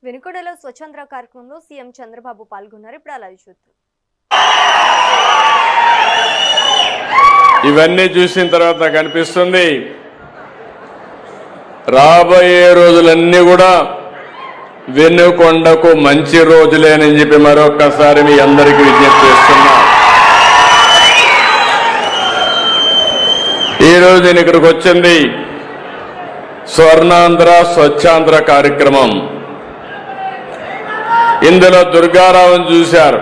వెనుకొండలో స్వచ్ఛంద్ర కార్యక్రమంలో సీఎం చంద్రబాబు పాల్గొన్నారు. ఇప్పుడు అలా చూద్దాం. ఇవన్నీ చూసిన తర్వాత నాకు అనిపిస్తుంది రాబోయే రోజులన్నీ కూడా వెనుకొండకు మంచి రోజులేనని చెప్పి మరొక్కసారి మీ అందరికీ విజ్ఞప్తి చేస్తున్నా. ఈరోజు నేను ఇక్కడికి వచ్చింది స్వర్ణాంధ్ర స్వచ్ఛాంధ్ర కార్యక్రమం. ఇందులో దుర్గారావుని చూశారు.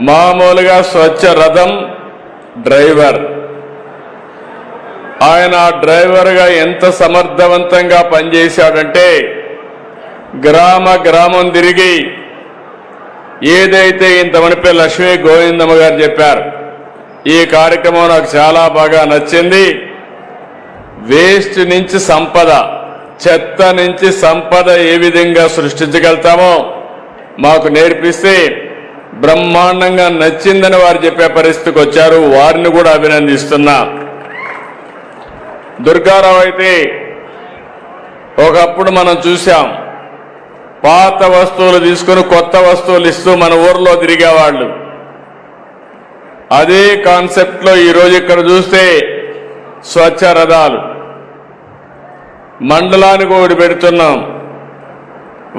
మామూలుగా స్వచ్ఛ రథం డ్రైవర్. ఆయన డ్రైవర్గా ఎంత సమర్థవంతంగా పనిచేశాడంటే గ్రామం తిరిగి ఏదైతే ఇంతమనిపై లక్ష్మీ గోవిందమ్మ గారు చెప్పారు, ఈ కార్యక్రమం నాకు చాలా బాగా నచ్చింది. వేస్ట్ నుంచి సంపద, చెత్త నుంచి సంపద ఏ విధంగా సృష్టించగలుగుతామో మాకు నేర్పిస్తే బ్రహ్మాండంగా నచ్చిందని వారు చెప్పే పరిస్థితికి వచ్చారు. వారిని కూడా అభినందిస్తున్నా. దుర్గారావు అయితే ఒకప్పుడు మనం చూశాం, పాత వస్తువులు తీసుకుని కొత్త వస్తువులు ఇస్తూ మన ఊర్లో తిరిగేవాళ్ళు. అదే కాన్సెప్ట్లో ఈరోజు ఇక్కడ చూస్తే స్వచ్ఛ రథాలు మండలానికి ఒకటి పెడుతున్నాం.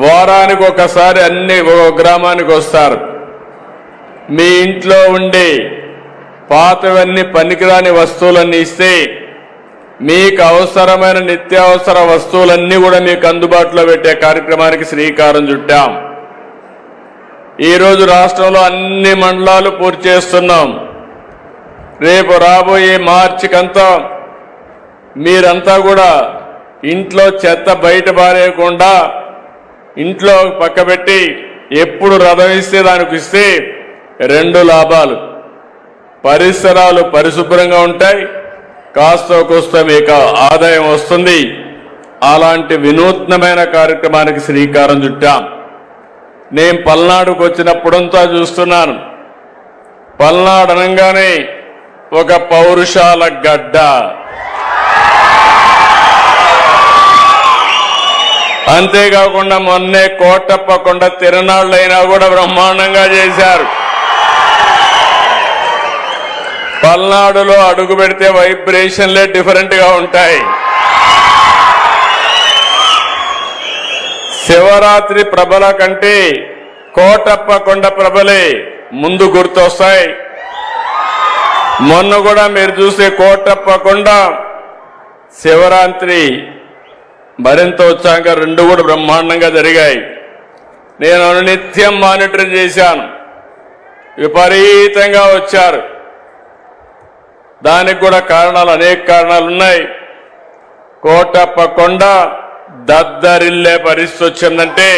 వారానికి ఒకసారి అన్ని ఒక గ్రామానికి వస్తారు. మీ ఇంట్లో ఉండే పాతవన్నీ పనికిరాని వస్తువులన్నీ ఇస్తే మీకు అవసరమైన నిత్యావసర వస్తువులన్నీ కూడా మీకు అందుబాటులో పెట్టే కార్యక్రమానికి శ్రీకారం చుట్టాం. ఈరోజు రాష్ట్రంలో అన్ని మండలాలు పూర్తి చేస్తున్నాం. రేపు రాబోయే మార్చికంతా మీరంతా కూడా ఇంట్లో చెత్త బయట పారేయకుండా ఇంట్లో పక్కబెట్టి ఎప్పుడు రథం ఇస్తే దానికి ఇస్తే రెండు లాభాలు. పరిసరాలు పరిశుభ్రంగా ఉంటాయి, కాస్త కోస్త మీకు ఆదాయం వస్తుంది. అలాంటి వినూత్నమైన కార్యక్రమానికి శ్రీకారం చుట్టాం. నేను పల్నాడుకు వచ్చినప్పుడంతా చూస్తున్నాను. పల్నాడు అనగానే ఒక పౌరుషాల గడ్డ. అంతేకాకుండా మొన్నే కోటప్ప కొండ తిరునాళ్ళైనా కూడా బ్రహ్మాండంగా చేశారు. పల్నాడులో అడుగు పెడితే వైబ్రేషన్లే డిఫరెంట్ గా ఉంటాయి. శివరాత్రి ప్రభల కంటే కోటప్ప కొండ ప్రభలే ముందు గుర్తొస్తాయి. మొన్న కూడా మీరు చూసే కోటప్ప కొండ శివరాత్రి మరింత ఉత్సాహంగా రెండు కూడా బ్రహ్మాండంగా జరిగాయి. నేను నిత్యం మానిటర్ చేశాను. విపరీతంగా వచ్చారు. దానికి కూడా కారణాలు, అనేక కారణాలు ఉన్నాయి. కోటప్ప కొండ దద్దరిల్లే పరిస్థితి వచ్చిందంటే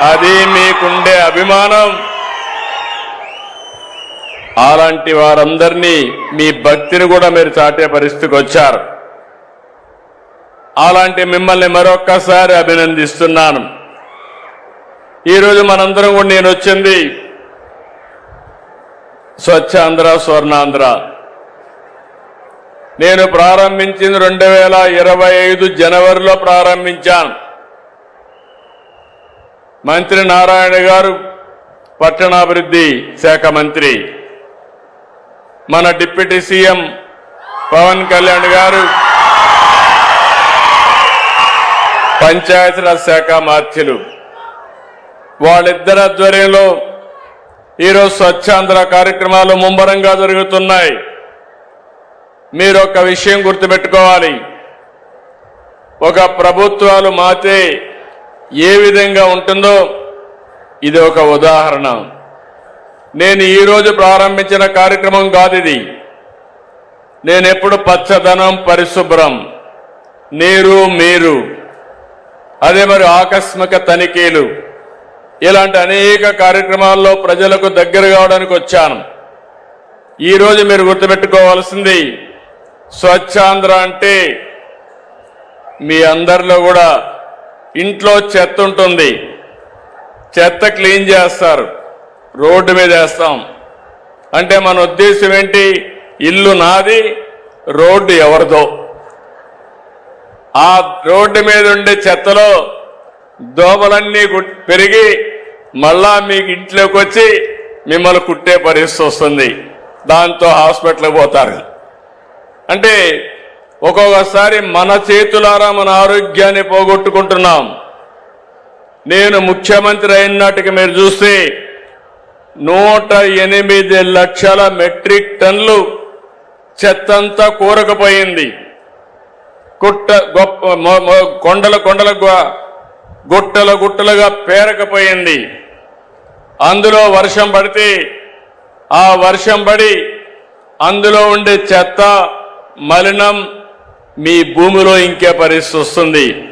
అది మీకుండే అభిమానం. అలాంటి వారందరినీ మీ భక్తిని కూడా మీరు చాటే పరిస్థితికి వచ్చారు. అలాంటి మిమ్మల్ని మరొక్కసారి అభినందిస్తున్నాను. ఈరోజు మనందరం కూడా నేను వచ్చింది స్వచ్ఛాంధ్ర స్వర్ణాంధ్ర. నేను ప్రారంభించింది 2025 జనవరిలో ప్రారంభించాను. మంత్రి నారాయణ గారు పట్టణాభివృద్ధి శాఖ మంత్రి, మన డిప్యూటీ సీఎం పవన్ కళ్యాణ్ గారు పంచాయతీరాజ్ శాఖ మార్చులు, వాళ్ళిద్దరి ఆధ్వర్యంలో ఈరోజు స్వచ్ఛాంధ్ర కార్యక్రమాలు ముమ్మరంగా జరుగుతున్నాయి. మీరు ఒక విషయం గుర్తుపెట్టుకోవాలి. ఒక ప్రభుత్వాలు మాతే ఏ విధంగా ఉంటుందో ఇది ఒక ఉదాహరణ. నేను ఈరోజు ప్రారంభించిన కార్యక్రమం కాదు ఇది. నేను ఎప్పుడు పచ్చదనం, పరిశుభ్రం, నీరు, మీరు, అదే మరి ఆకస్మిక తనిఖీలు, ఇలాంటి అనేక కార్యక్రమాల్లో ప్రజలకు దగ్గర కావడానికి వచ్చాను. ఈరోజు మీరు గుర్తుపెట్టుకోవాల్సింది స్వచ్ఛాంధ్ర అంటే మీ అందరిలో కూడా ఇంట్లో చెత్త ఉంటుంది. చెత్త క్లీన్ చేస్తారు, రోడ్డు మీద వేస్తాం. అంటే మన ఉద్దేశం ఏంటి? ఇల్లు నాది, రోడ్డు ఎవరిదో. ఆ రోడ్డు మీద ఉండే చెత్తలో దోమలన్నీ పెరిగి మళ్ళా మీకు ఇంట్లోకి వచ్చి మిమ్మల్ని కుట్టే పరిస్థితి వస్తుంది. దాంతో హాస్పిటల్కి పోతారు. అంటే ఒక్కొక్కసారి మన చేతులారా మన ఆరోగ్యాన్ని పోగొట్టుకుంటున్నాం. నేను ముఖ్యమంత్రి అయినట్టుగా మీరు చూస్తే 108 లక్షల మెట్రిక్ టన్నులు చెత్తంతా కూరకపోయింది. కొండల గుట్టల గుట్టలుగా పేరకపోయింది. అందులో వర్షం పడితే ఆ వర్షం పడి అందులో ఉండే చెత్త మలినం మీ భూమిలో ఇంకే పరిస్థితి వస్తుంది.